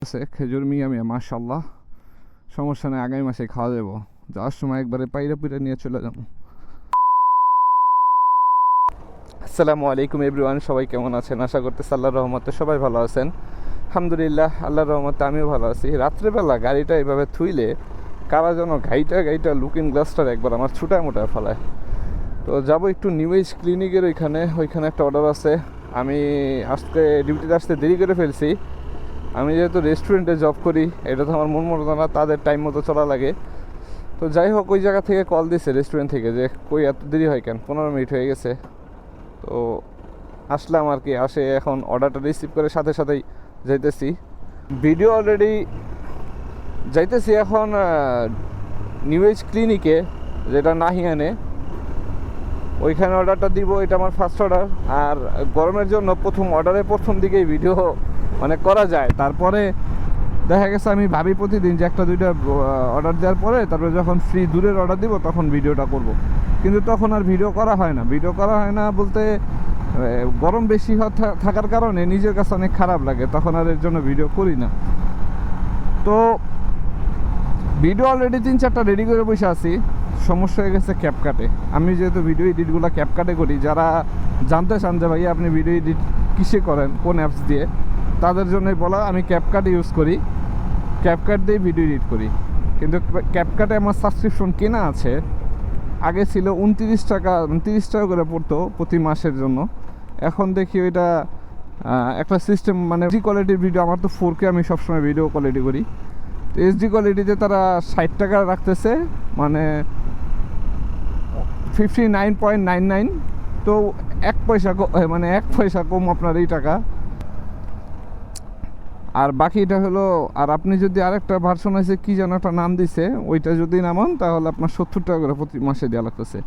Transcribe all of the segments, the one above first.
আছে খেজুর মিয়া মিয়া মাশাল্লাহ, সমস্যা নেই, আগামী মাসে খাওয়া যাবো। যাওয়ার সময় একবারে পাইরা পুইরা নিয়ে চলে যাবো। আসসালামু আলাইকুম এভরিওয়ান, সবাই কেমন আছেন? আশা করতেছি আল্লাহর রহমতে সবাই ভালো আছেন। আলহামদুলিল্লাহ, আল্লাহর রহমতে আমিও ভালো আছি। রাত্রেবেলা গাড়িটা এইভাবে থুইলে কারা যেন গাইটা লুকিং গ্লাসটার একবার আমার ছুটায় মোটায় ফেলায়। তো যাবো একটু নিউ এজ ক্লিনিকের ওইখানে একটা অর্ডার আছে। আমি আজকে ডিউটিতে আসতে দেরি করে ফেলছি। আমি যেহেতু রেস্টুরেন্টে জব করি, এটা তো আমার মন মতো না, তাদের টাইম মতো চলা লাগে। তো যাই হোক, ওই জায়গা থেকে কল দিছে রেস্টুরেন্ট থেকে যে কই এত দেরি হয় কেন, 15 মিনিট হয়ে গেছে। তো আসলাম আর কি, আসে এখন অর্ডারটা রিসিভ করে সাথে সাথেই যাইতেছি। ভিডিও অলরেডি যাইতেছি এখন নিউ এজ ক্লিনিকে, যেটা নাহিয়ানে, ওইখানে অর্ডারটা দিব। এটা আমার ফার্স্ট অর্ডার। আর গরমের জন্য প্রথম দিকেই ভিডিও করা যায়। তারপরে দেখা গেছে আমি ভাবি প্রতিদিন যে একটা দুইটা অর্ডার দেওয়ার পরে তারপরে যখন ফ্রি দূরের অর্ডার দিব তখন ভিডিওটা করব। কিন্তু তখন আর ভিডিও করা হয় না বলতে গরম বেশি থাকার কারণে নিজের কাছে অনেক খারাপ লাগে, তখন আর এর জন্য ভিডিও করি না। তো ভিডিও অলরেডি 3-4টা রেডি করে বসে আছি। সমস্যা হয়ে গেছে ক্যাপকাটে। আমি যেহেতু ভিডিও এডিটগুলো ক্যাপকাটে করি, যারা জানতে চান যে ভাই আপনি ভিডিও এডিট কিসে করেন, কোন অ্যাপস দিয়ে, তাদের জন্যই বলা। আমি ক্যাপকাট ইউজ করি, ক্যাপকাট দিয়ে ভিডিও এডিট করি। কিন্তু ক্যাপকাটে আমার সাবস্ক্রিপশন কেনা আছে। আগে ছিল 29 টাকা করে পড়তো প্রতি মাসের জন্য। এখন দেখি ওইটা একটা সিস্টেম, এইচডি কোয়ালিটির ভিডিও, আমার তো 4K, আমি সবসময় ভিডিও কোয়ালিটি করি। তো এইচডি কোয়ালিটিতে তারা 60 টাকা রাখতেছে, 59.99। তো 1 পয়সা কম আপনার এই টাকা। আর বাকিটা হলো, আর আপনি যদি আরেকটা ভার্সন আছে, কি যেন একটা নাম দিছে, ওইটা যদি নামান তাহলে আপনার 70 টাকা করে প্রতি মাসে দেওয়া লাগতেছে।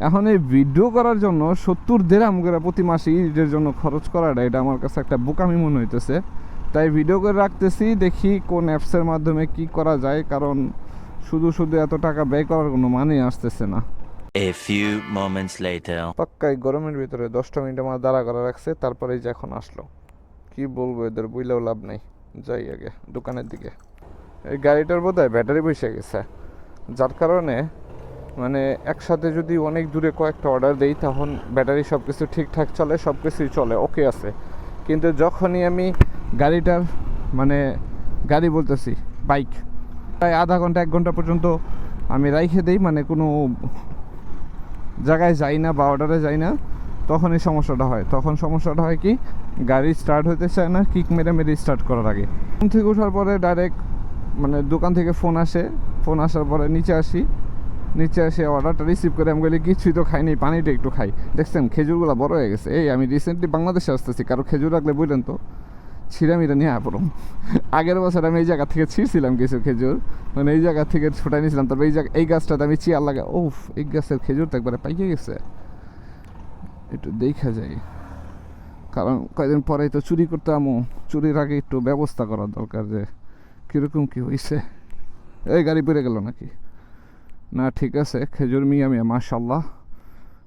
এখন এই ভিডিও করার জন্য 70 দিরহাম করে প্রতি মাসে এডিটের জন্য খরচ করাটা, এটা আমার কাছে একটা বোকামি মনে হইতেছে। তাই ভিডিও করে রাখতেছি, দেখি কোন অ্যাপসের মাধ্যমে কি করা যায়, কারণ শুধু এত টাকা ব্যয় করার কোনো মানে আসতেছে না। A few moments later. পাক্কাই গরমের ভিতরে 10টা মিনিট আমার দাঁড়া করা রাখছে, তারপরে যে এখন আসলো। কি বলবো, এদের বইলেও লাভ নেই। যাই আগে দোকানের দিকে। এই গাড়িটার বোধহয় ব্যাটারি বসে গেছে, যার কারণে একসাথে যদি অনেক দূরে কয়েকটা অর্ডার দেই তখন ব্যাটারি সব কিছু ঠিকঠাক চলে, সব কিছুই চলে, ওকে আছে। কিন্তু যখনই আমি গাড়িটার গাড়ি বলতেছি বাইক, প্রায় আধা ঘন্টা 1 ঘন্টা পর্যন্ত আমি রাইখে দিই, কোনো জায়গায় যাই না বা অর্ডারে যাই না, তখনই সমস্যাটা হয়। তখন সমস্যাটা হয় কি, গাড়ি স্টার্ট হতে চায় না, কিক মেরে স্টার্ট করার আগে। ঘুম থেকে ওঠার পরে ডাইরেক্ট দোকান থেকে ফোন আসার পরে নিচে এসে অর্ডারটা রিসিভ করে আমি বলি কিছুই তো খাইনি, পানিটা একটু খাই। দেখছেন খেজুরগুলো বড় হয়ে গেছে। এই আমি রিসেন্টলি বাংলাদেশে আসতেছি, কারো খেজুর রাখলে বললেন তো ছিঁড়ামিরা নিয়ে পড়ুন। আগের বছর আমি এই জায়গা থেকে ছিঁড়ছিলাম কিছু খেজুর, এই জায়গা থেকে ছোটাই নিয়েছিলাম। তারপর এই গাছটাতে আমি চিয়ার লাগা, ওফ, এই গাছের খেজুর তো একবারে পাইকে গেছে। একটু দেখা যায়, কারণ কয়েকদিন পরেই তো চুরি করতে আমো, চুরির আগে একটু ব্যবস্থা করার দরকার যে কীরকম কী হয়েছে। এই গাড়ি পড়ে গেল নাকি? না, ঠিক আছে, খেজুর মিয়া মিয়া মাশাল্লাহ,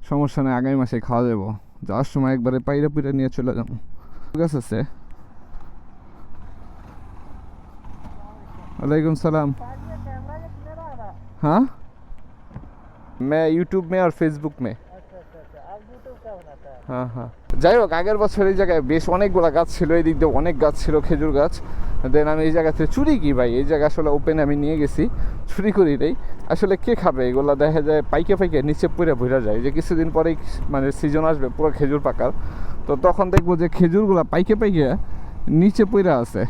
সমস্যা নেই, আগামী মাসে খাওয়া যাবো। যাওয়ার সময় একবারে পাইরা পুইরা নিয়ে চলে যাবো। গাছ আছে। वालेकुम सलाम। हाँ, मैं यूट्यूब में और फेसबुक में। आप यूट्यूब का बनाता है? হ্যাঁ হ্যাঁ। যাই হোক, আগের বছর এই জায়গায় বেশ অনেকগুলো গাছ ছিল, এই দিক দিয়ে অনেক গাছ ছিল খেজুর গাছ। দেন আমি এই জায়গা থেকে চুরি কি ভাই, এই জায়গা আসলে ওপেন আমি নিয়ে গেছি, চুরি করি নেই। আসলে কে খাবে এগুলো, দেখা যায় পাইকে নিচে পুরে ভরা যায়। যে কিছুদিন পরেই সিজন আসবে পুরো খেজুর পাকার, তো তখন দেখবো যে খেজুরগুলো পাইকে নিচে পড়ে আছে।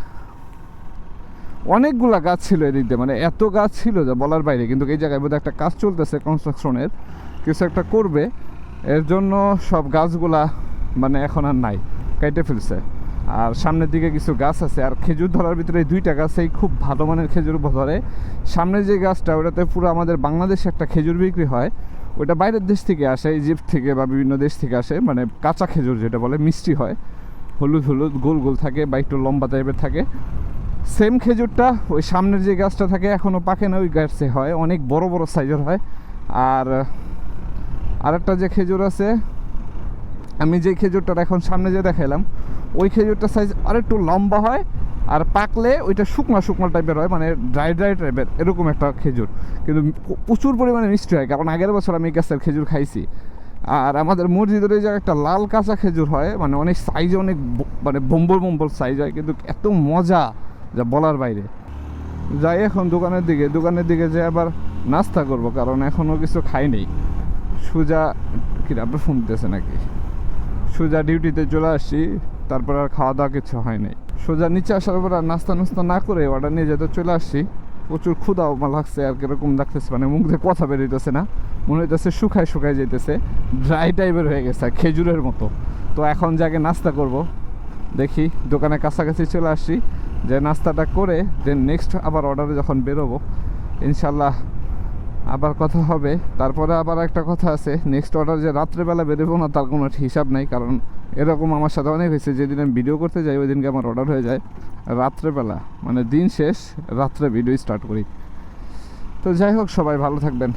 অনেকগুলা গাছ ছিল এদিক দিয়ে, এত গাছ ছিল যা বলার বাইরে। কিন্তু এই জায়গায় বোধহয় একটা কাজ চলতেছে, কনস্ট্রাকশনের কিছু একটা করবে, এর জন্য সব গাছগুলা এখন আর নাই, কেটে ফেলছে। আর সামনের দিকে কিছু গাছ আছে, আর খেজুর ধরার ভিতরে 2টা গাছেই খুব ভালো মানের খেজুর ধরে। সামনে যে গাছটা, ওটাতে পুরো আমাদের বাংলাদেশে একটা খেজুর বিক্রি হয়, ওটা বাইরের দেশ থেকে আসে, ইজিপ্ট থেকে বা বিভিন্ন দেশ থেকে আসে। কাঁচা খেজুর যেটা বলে, মিষ্টি হয়, হলুদ গোল গোল থাকে বা একটু লম্বা টাইপের থাকে। সেম খেজুরটা ওই সামনের যে গাছটা থাকে, এখনও পাকে না, ওই গাছে হয়, অনেক বড় বড় সাইজের হয়। আর আরেকটা যে খেজুর আছে, আমি যে খেজুরটা এখন সামনে যে দেখাইলাম, ওই খেজুরটা সাইজ আরেকটু লম্বা হয়, আর পাকলে ওইটা শুকনা শুকনা টাইপের হয়, মানে ড্রাই ড্রাই টাইপের এরকম একটা খেজুর, কিন্তু প্রচুর পরিমাণে মিষ্টি হয়। কারণ আগের বছর আমি এই গাছের খেজুর খাইছি। আর আমাদের মসজিদের ওই জায়গায় একটা লাল কাঁচা খেজুর হয়, মানে অনেক সাইজে অনেক মানে বম্বল বম্বল সাইজ হয়, কিন্তু এত মজা যা বলার বাইরে। যাই এখন দোকানের দিকে যে আবার নাস্তা করব, কারণ এখনও কিছু খাই নেই। সুজা কি আপনার ফোন দিতেছে নাকি? সোজা ডিউটিতে চলে আসছি, তারপর আর খাওয়া দাওয়া কিছু হয় নাই। সোজা নিচে আসার পর আর নাস্তা না করে অর্ডার নিয়ে যেতে চলে আসছি। প্রচুর ক্ষুধাও লাগছে আর কিরকম লাগতেছে, মানে মুখ দিয়ে কথা বেরোইতেছে না, মনে হইতেছে শুকায় যেতেছে, ড্রাই টাইপের হয়ে গেছে খেজুরের মতো। তো এখন যাকে নাস্তা করব, দেখি দোকানের কাছাকাছি চলে আসছি, যে নাস্তাটা করে দেন নেক্সট আবার অর্ডারে যখন বেরোবো ইনশাল্লাহ আবার কথা হবে। তারপরে আবার একটা কথা আছে, নেক্সট অর্ডার যে রাত্রেবেলা বেরোবো না তার কোনো হিসাব নাই, কারণ এরকম আমার সাথে অনেক হয়েছে, যেদিন আমি ভিডিও করতে যাই ওই দিনকে আমার অর্ডার হয়ে যায় রাত্রেবেলা, মানে দিন শেষ রাত্রে ভিডিও স্টার্ট করি। তো যাই হোক, সবাই ভালো থাকবেন।